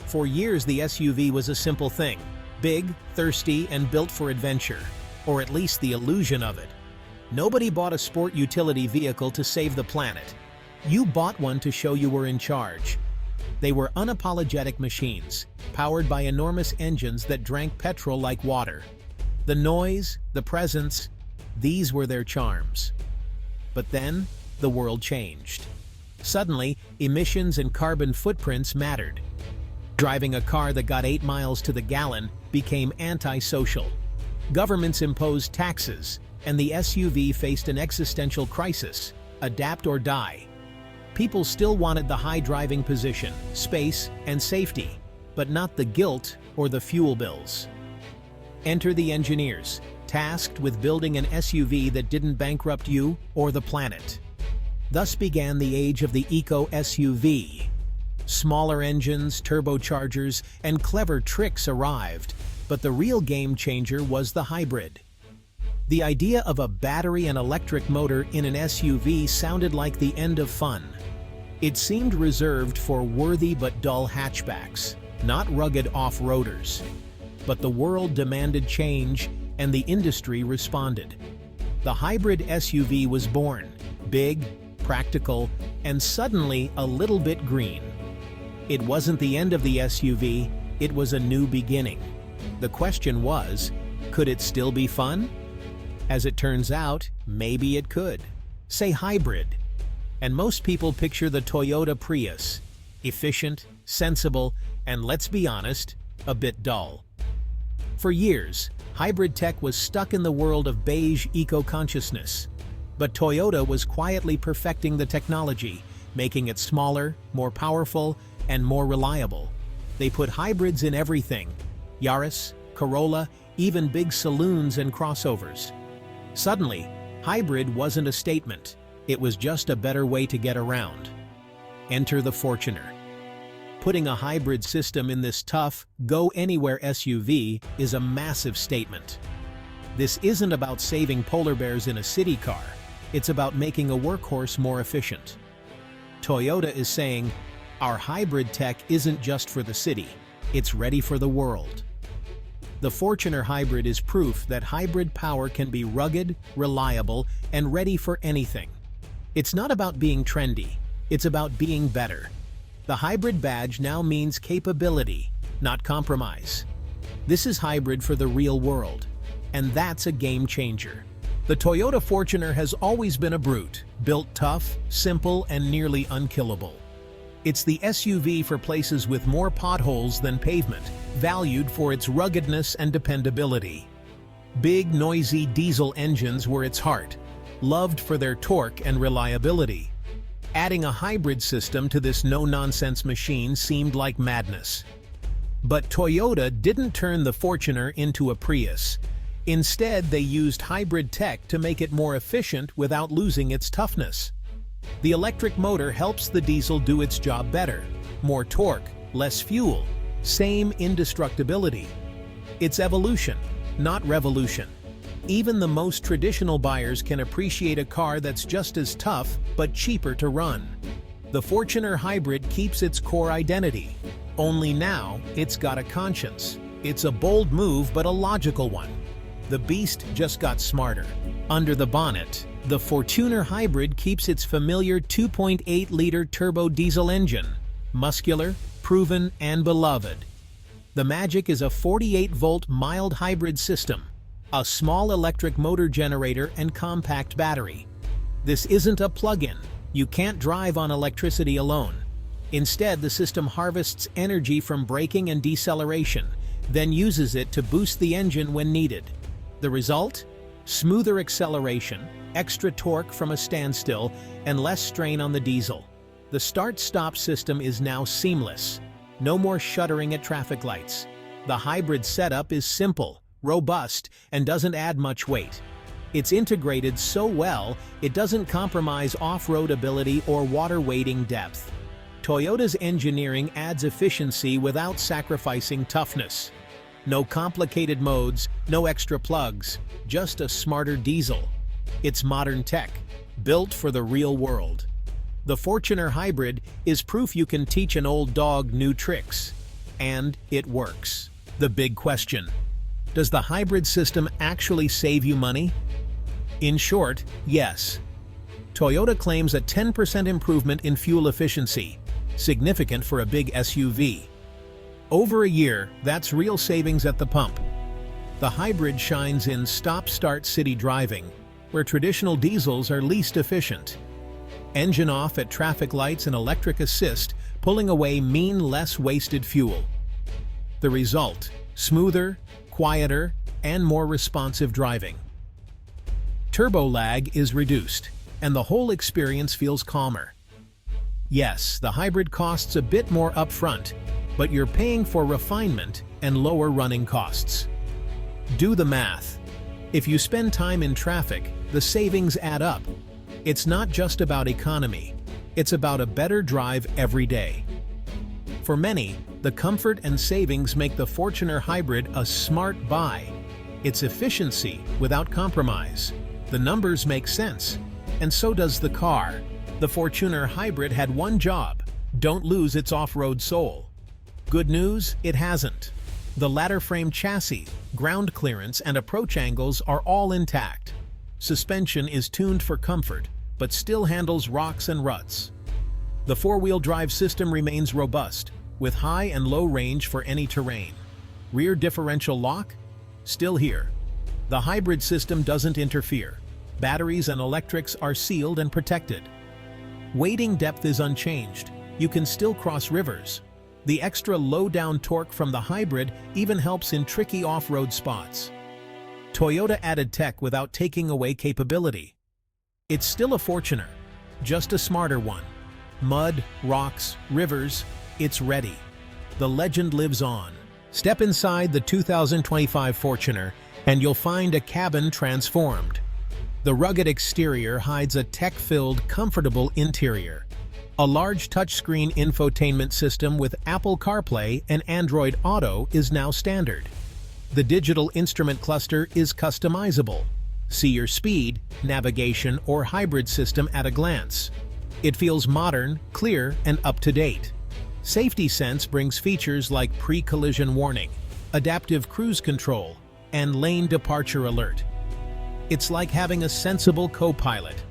For years, the SUV was a simple thing: big, thirsty, and built for adventure, or at least the illusion of it. Nobody bought a sport utility vehicle to save the planet. You bought one to show you were in charge. They were unapologetic machines, powered by enormous engines that drank petrol like water. The noise, the presence, these were their charms. But then, the world changed. Suddenly, emissions and carbon footprints mattered. Driving a car that got 8 miles to the gallon became anti-social. Governments imposed taxes, and the SUV faced an existential crisis: adapt or die. People still wanted the high driving position, space, and safety, but not the guilt or the fuel bills. Enter the engineers, tasked with building an SUV that didn't bankrupt you or the planet. Thus began the age of the eco-SUV. Smaller engines, turbochargers, and clever tricks arrived, but the real game changer was the hybrid. The idea of a battery and electric motor in an SUV sounded like the end of fun. It seemed reserved for worthy but dull hatchbacks, not rugged off-roaders. But the world demanded change, and the industry responded. The hybrid SUV was born, big, practical, and suddenly a little bit green. It wasn't the end of the SUV, it was a new beginning. The question was, could it still be fun? As it turns out, maybe it could. Say hybrid. And most people picture the Toyota Prius. Efficient, sensible, and let's be honest, a bit dull. For years, hybrid tech was stuck in the world of beige eco-consciousness. But Toyota was quietly perfecting the technology, making it smaller, more powerful, and more reliable. They put hybrids in everything: Yaris, Corolla, even big saloons and crossovers. Suddenly, hybrid wasn't a statement. It was just a better way to get around. Enter the Fortuner. Putting a hybrid system in this tough, go-anywhere SUV is a massive statement. This isn't about saving polar bears in a city car. It's about making a workhorse more efficient. Toyota is saying, our hybrid tech isn't just for the city, it's ready for the world. The Fortuner Hybrid is proof that hybrid power can be rugged, reliable, and ready for anything. It's not about being trendy, it's about being better. The hybrid badge now means capability, not compromise. This is hybrid for the real world, and that's a game changer. The Toyota Fortuner has always been a brute, built tough, simple, and nearly unkillable. It's the SUV for places with more potholes than pavement, valued for its ruggedness and dependability. Big, noisy diesel engines were its heart, loved for their torque and reliability. Adding a hybrid system to this no-nonsense machine seemed like madness. But Toyota didn't turn the Fortuner into a Prius. Instead, they used hybrid tech to make it more efficient without losing its toughness. The electric motor helps the diesel do its job better. More torque, less fuel, same indestructibility. It's evolution, not revolution. Even the most traditional buyers can appreciate a car that's just as tough, but cheaper to run. The Fortuner Hybrid keeps its core identity. Only now, it's got a conscience. It's a bold move, but a logical one. The beast just got smarter. Under the bonnet, the Fortuner Hybrid keeps its familiar 2.8-liter turbo diesel engine. Muscular, proven, and beloved. The magic is a 48-volt mild hybrid system, a small electric motor generator and compact battery. This isn't a plug-in. You can't drive on electricity alone. Instead, the system harvests energy from braking and deceleration, then uses it to boost the engine when needed. The result? Smoother acceleration, extra torque from a standstill, and less strain on the diesel. The start-stop system is now seamless. No more shuddering at traffic lights. The hybrid setup is simple, robust, and doesn't add much weight. It's integrated so well, it doesn't compromise off-road ability or water-wading depth. Toyota's engineering adds efficiency without sacrificing toughness. No complicated modes, no extra plugs, just a smarter diesel. It's modern tech, built for the real world. The Fortuner Hybrid is proof you can teach an old dog new tricks. And it works. The big question: does the hybrid system actually save you money? In short, yes. Toyota claims a 10% improvement in fuel efficiency, significant for a big SUV. Over a year, that's real savings at the pump. The hybrid shines in stop-start city driving, where traditional diesels are least efficient. Engine off at traffic lights and electric assist, pulling away mean less wasted fuel. The result: smoother, quieter, and more responsive driving. Turbo lag is reduced, and the whole experience feels calmer. Yes, the hybrid costs a bit more upfront, but you're paying for refinement and lower running costs. Do the math. If you spend time in traffic, the savings add up. It's not just about economy, it's about a better drive every day. For many, the comfort and savings make the Fortuner Hybrid a smart buy. It's efficiency without compromise. The numbers make sense, and so does the car. The Fortuner Hybrid had one job: don't lose its off-road soul. Good news, it hasn't. The ladder frame chassis, ground clearance, and approach angles are all intact. Suspension is tuned for comfort, but still handles rocks and ruts. The four-wheel drive system remains robust, with high and low range for any terrain. Rear differential lock? Still here. The hybrid system doesn't interfere. Batteries and electrics are sealed and protected. Wading depth is unchanged. You can still cross rivers. The extra low-down torque from the hybrid even helps in tricky off-road spots. Toyota added tech without taking away capability. It's still a Fortuner, just a smarter one. Mud, rocks, rivers, it's ready. The legend lives on. Step inside the 2025 Fortuner and you'll find a cabin transformed. The rugged exterior hides a tech-filled, comfortable interior. A large touchscreen infotainment system with Apple CarPlay and Android Auto is now standard. The digital instrument cluster is customizable. See your speed, navigation, or hybrid system at a glance. It feels modern, clear, and up-to-date. Safety Sense brings features like pre-collision warning, adaptive cruise control, and lane departure alert. It's like having a sensible co-pilot.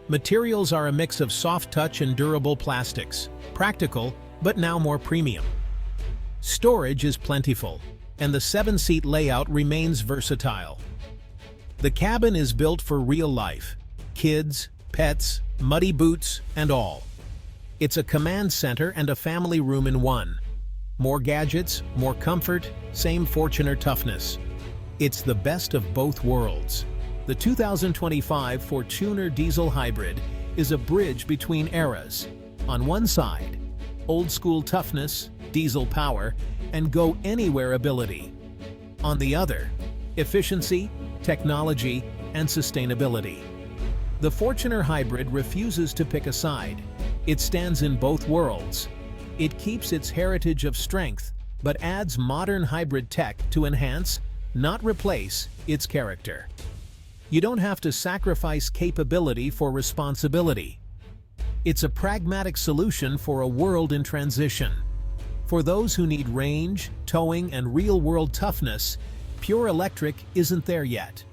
Materials are a mix of soft touch and durable plastics, practical, but now more premium. Storage is plentiful, and the 7-seat layout remains versatile. The cabin is built for real life: kids, pets, muddy boots, and all. It's a command center and a family room in one. More gadgets, more comfort, same Fortuner toughness. It's the best of both worlds. The 2025 Fortuner Diesel Hybrid is a bridge between eras. On one side, old-school toughness, diesel power, and go-anywhere ability. On the other, efficiency, technology, and sustainability. The Fortuner Hybrid refuses to pick a side. It stands in both worlds. It keeps its heritage of strength, but adds modern hybrid tech to enhance, not replace, its character. You don't have to sacrifice capability for responsibility. It's a pragmatic solution for a world in transition. For those who need range, towing, and real-world toughness, pure electric isn't there yet.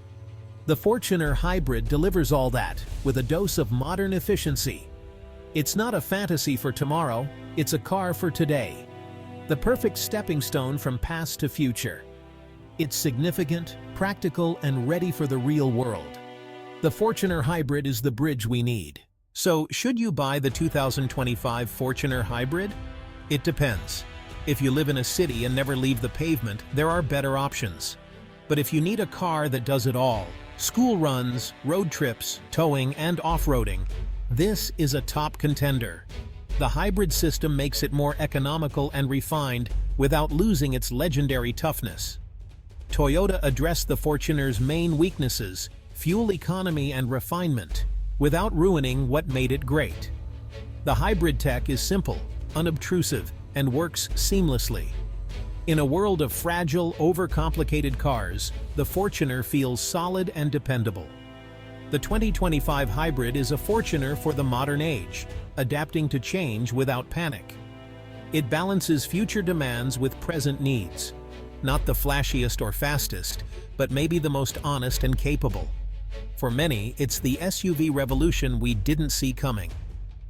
The Fortuner Hybrid delivers all that, with a dose of modern efficiency. It's not a fantasy for tomorrow, it's a car for today. The perfect stepping stone from past to future. It's significant, practical, and ready for the real world. The Fortuner Hybrid is the bridge we need. So, should you buy the 2025 Fortuner Hybrid? It depends. If you live in a city and never leave the pavement, there are better options. But if you need a car that does it all, school runs, road trips, towing, and off-roading, this is a top contender. The hybrid system makes it more economical and refined without losing its legendary toughness. Toyota addressed the Fortuner's main weaknesses, fuel economy and refinement, without ruining what made it great. The hybrid tech is simple, unobtrusive, and works seamlessly. In a world of fragile, overcomplicated cars, the Fortuner feels solid and dependable. The 2025 Hybrid is a Fortuner for the modern age, adapting to change without panic. It balances future demands with present needs. Not the flashiest or fastest, but maybe the most honest and capable. For many, it's the SUV revolution we didn't see coming.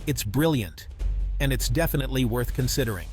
It's brilliant, and it's definitely worth considering.